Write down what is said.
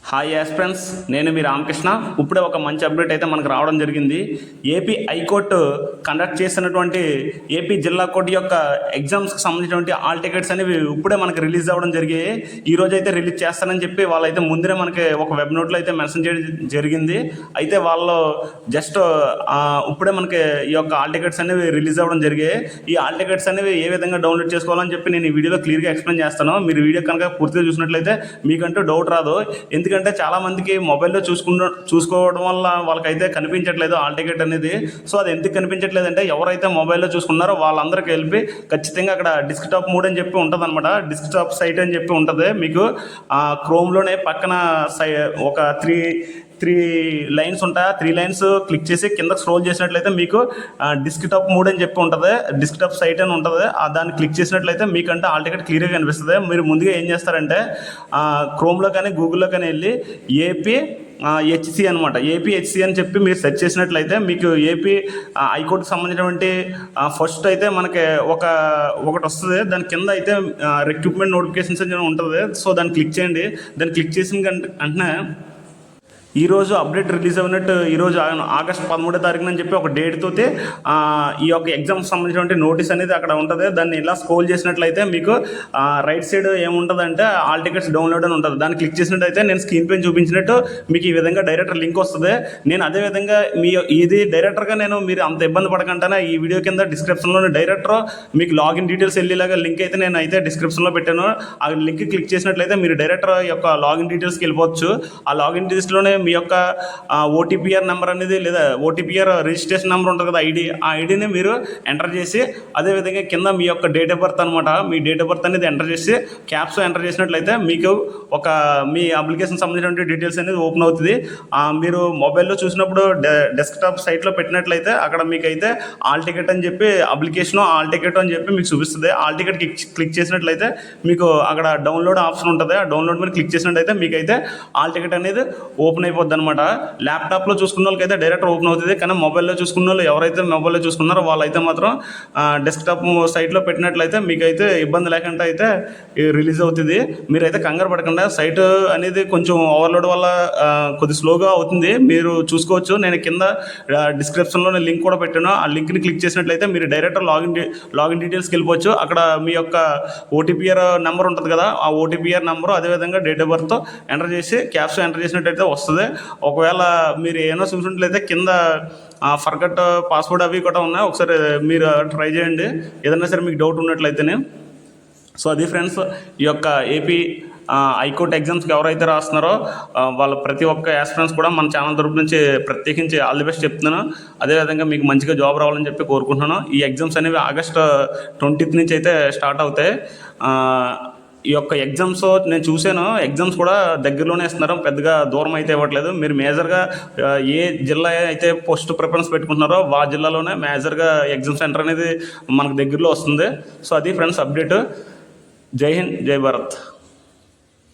Hi friends, నేను మీ రామకృష్ణ. ఇప్పుడే ఒక మంచి అప్డేట్ అయితే మనకు రావడం జరిగింది. ఏపీ హైకోర్టు కండక్ట్ చేసినటువంటి ఏపీ జిల్లా కోర్టు యొక్క ఎగ్జామ్స్కి సంబంధించినటువంటి ఆల్ టికెట్స్ అనేవి ఇప్పుడే మనకి రిలీజ్ అవ్వడం జరిగాయి. ఈ రోజు అయితే రిలీజ్ చేస్తానని చెప్పి వాళ్ళైతే ముందే మనకి ఒక వెబ్ నోట్లో అయితే మెన్షన్ చేయడం జరిగింది. అయితే వాళ్ళు జస్ట్ ఇప్పుడే మనకి ఈ యొక్క ఆల్ టికెట్స్ అనేవి రిలీజ్ అవ్వడం జరిగాయి. ఈ ఆల్ టికెట్స్ అనేవి ఏ విధంగా డౌన్లోడ్ చేసుకోవాలని చెప్పి నేను ఈ వీడియోలో క్లియర్గా ఎక్స్ప్లెయిన్ చేస్తాను. మీరు వీడియో కనుక పూర్తిగా చూసినట్లయితే మీకంటూ డౌట్ రాదు. ఎందుకంటే చాలామందికి మొబైల్లో చూసుకోవడం వల్ల వాళ్ళకైతే కనిపించట్లేదు ఆల్ టికెట్ అనేది. సో అది ఎందుకు కనిపించట్లేదు అంటే ఎవరైతే మొబైల్లో చూసుకున్నారో వాళ్ళందరికీ వెళ్ళి ఖచ్చితంగా అక్కడ డెస్క్టాప్ మోడ్ అని చెప్పి ఉంటుంది అనమాట. డెస్క్టాప్ సైట్ అని చెప్పి ఉంటుంది. మీకు క్రోమ్లోనే పక్కన ఒక త్రీ లైన్స్ ఉంటాయి. 3 లైన్స్ క్లిక్ చేసి కింద స్క్రోల్ చేసినట్లయితే మీకు డెస్క్టాప్ మోడ్ అని చెప్పి ఉంటుంది, డెస్క్టాప్ సైట్ అని ఉంటుంది. దాన్ని క్లిక్ చేసినట్లయితే మీకంటే ఆల్ టికెట్ క్లియర్గా కనిపిస్తుంది. మీరు ముందుగా ఏం చేస్తారంటే క్రోమ్లో కానీ గూగుల్లో కానీ వెళ్ళి ఏపీ హెచ్సి అనమాట, ఏపీ హెచ్సి అని చెప్పి మీరు సెర్చ్ చేసినట్లయితే మీకు ఏపీ హైకోర్టుకి సంబంధించినటువంటి ఫస్ట్ అయితే మనకి ఒకటి వస్తుంది. దాని కింద అయితే రిక్రూట్మెంట్ నోటిఫికేషన్స్ అని ఉంటుంది. సో దాన్ని క్లిక్ చేయండి. దాన్ని క్లిక్ చేసిన వెంటనే ఈరోజు అప్డేట్ రిలీజ్ అయినట్టు ఈరోజు ఆగస్టు 13వ తారీఖున అని చెప్పి ఒక డేట్ తోటి ఈ యొక్క ఎగ్జామ్కి సంబంధించినటువంటి నోటీస్ అనేది అక్కడ ఉంటుంది. దాన్ని ఇలా స్క్రోల్ చేసినట్లయితే మీకు రైట్ సైడ్ ఏముంటుందంటే ఆల్ టికెట్స్ డౌన్లోడ్ అని ఉంటుంది. దాన్ని క్లిక్ చేసినట్టయితే నేను స్క్రీన్ పైన చూపించినట్టు మీకు ఈ విధంగా డైరెక్టర్ లింక్ వస్తుంది. నేను అదేవిధంగా ఇది డైరెక్టర్గా మీరు అంత ఇబ్బంది పడకంటానే ఈ వీడియో కింద డిస్క్రిప్షన్లోనే డైరెక్టర్ మీకు లాగిన్ డీటెయిల్స్ వెళ్ళేలాగా లింక్ అయితే నేను అయితే డిస్క్రిప్షన్లో పెట్టాను. ఆ లింక్ క్లిక్ చేసినట్లయితే మీరు డైరెక్టర్ యొక్క లాగిన్ డీటెయిల్స్కి వెళ్ళిపోవచ్చు. ఆ లాగిన్ డీటెయిల్స్లోనే మీ యొక్క ఓటీపీఆర్ నెంబర్ అనేది లేదా ఓటీపీఆర్ రిజిస్ట్రేషన్ నెంబర్ ఉంటుంది కదా, ఆ ఐడిని మీరు ఎంటర్ చేసి అదేవిధంగా కింద మీ యొక్క డేట్ ఆఫ్ బర్త్ అనమాట, మీ డేట్ ఆఫ్ బర్త్ అనేది ఎంటర్ చేసి క్యాప్స్ ఎంటర్ చేసినట్లయితే మీకు మీ అప్లికేషన్ సంబంధించిన డీటెయిల్స్ అనేది ఓపెన్ అవుతుంది. మీరు మొబైల్లో చూసినప్పుడు డెస్క్టాప్ సైట్లో పెట్టినట్లయితే అక్కడ మీకైతే ఆల్ టికెట్ అని చెప్పి అప్లికేషన్ ఆల్ టికెట్ అని చెప్పి మీకు చూపిస్తుంది. ఆల్ టికెట్ క్లిక్ చేసినట్లయితే మీకు అక్కడ డౌన్లోడ్ ఆప్షన్ ఉంటుంది. ఆ డౌన్లోడ్ మీద క్లిక్ చేసినట్లయితే మీకైతే ఆల్ టికెట్ అనేది ఓపెన్ అయిపోద్ది అనమాట. ల్యాప్టాప్లో చూసుకున్న వాళ్ళకైతే డైరెక్ట్ ఓపెన్ అవుతుంది. కానీ మొబైల్లో చూసుకున్న వాళ్ళు ఎవరైతే మొబైల్లో చూసుకున్నారో వాళ్ళైతే మాత్రం డెస్క్టాప్ సైట్లో పెట్టినట్లయితే మీకైతే ఇబ్బంది లేకుండా అయితే రిలీజ్ అవుతుంది. మీరైతే కంగారు పడకుండా, సైట్ అనేది కొంచెం ఓవర్లోడ్ వల్ల కొద్ది స్లోగా అవుతుంది. మీరు చూసుకోవచ్చు. నేను కింద డిస్క్రిప్షన్లో లింక్ కూడా పెట్టాను. ఆ లింక్ని క్లిక్ చేసినట్లయితే మీరు డైరెక్ట్ లాగిన్ డీటెయిల్స్కి వెళ్ళిపోవచ్చు. అక్కడ మీ యొక్క ఓటీపీఆర్ నెంబర్ ఉంటుంది కదా, ఆ ఓటీపీఆర్ నెంబరు అదేవిధంగా డేట్ ఆఫ్ బర్త్ ఎంటర్ చేసి క్యాప్స్ ఎంటర్ చేసినట్టయితే వస్తుంది. ఒకవేళ మీరు ఏమైనా చూసినట్లయితే కింద ఫర్గట్ పాస్వర్డ్ అవి కూడా ఉన్నాయి. ఒకసారి మీరు ట్రై చేయండి ఏదైనా సరే మీకు డౌట్ ఉన్నట్లయితేనే. సో అది ఫ్రెండ్స్, ఈ యొక్క ఏపీ హైకోర్టు ఎగ్జామ్స్కి ఎవరైతే రాస్తున్నారో వాళ్ళ ప్రతి ఒక్క యాస్పిరెంట్స్ కూడా మన ఛానల్ తరపు నుంచి ప్రత్యేకించి ఆల్ ది బెస్ట్ చెప్తున్నాను. అదేవిధంగా మీకు మంచిగా జాబ్ రావాలని చెప్పి కోరుకుంటున్నాను. ఈ ఎగ్జామ్స్ అనేవి ఆగస్టు 20th నుంచి అయితే స్టార్ట్ అవుతాయి. ఈ యొక్క ఎగ్జామ్స్ నేను చూశాను, ఎగ్జామ్స్ కూడా దగ్గరలోనే ఇస్తున్నారు, పెద్దగా దూరం అయితే ఇవ్వట్లేదు. మీరు మేజర్గా ఏ జిల్లా అయితే పోస్ట్ ప్రిఫరెన్స్ పెట్టుకుంటున్నారో ఆ జిల్లాలోనే మేజర్గా ఎగ్జామ్ సెంటర్ అనేది మనకు దగ్గరలో వస్తుంది. సో అది ఫ్రెండ్స్ అప్డేట్. జై హింద్, జై భారత్.